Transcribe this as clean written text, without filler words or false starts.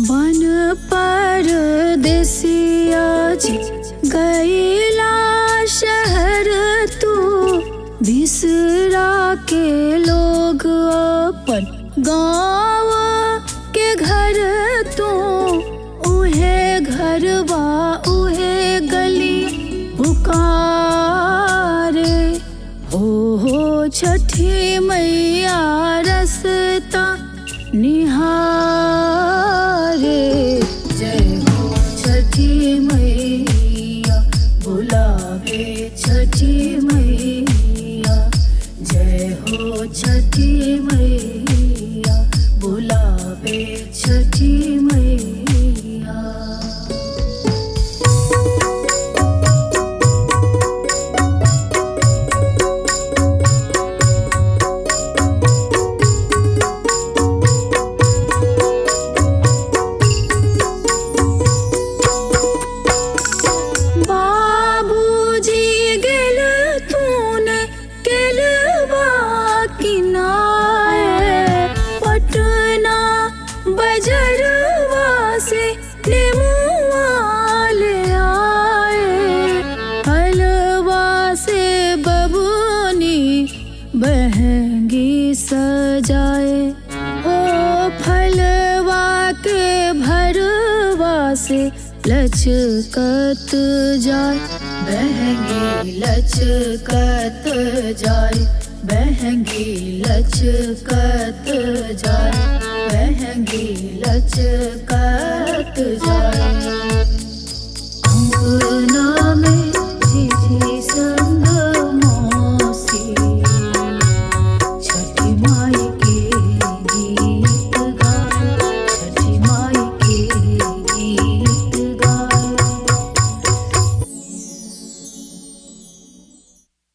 बन परदेसिया जी गईला शहर तू, बिसरा के लोग अपन गाँव के घर तू। उहे घरवा उहे गली पुकारे, हो छठी मैया रसता निहारे। जय हो छठी मैया बुलावे छठी मैया, जय हो छठी मैया बुलावे छठी मैया। बजरवा से नेमुआ ले आए, हलवा से बबूनी बहंगी सजाए। ओ फलवा के भरवा से लचकत जाए, बहंगी लचकत जाए, बहंगी लचकत जाए, बहंगी लचकत जाए। अंगना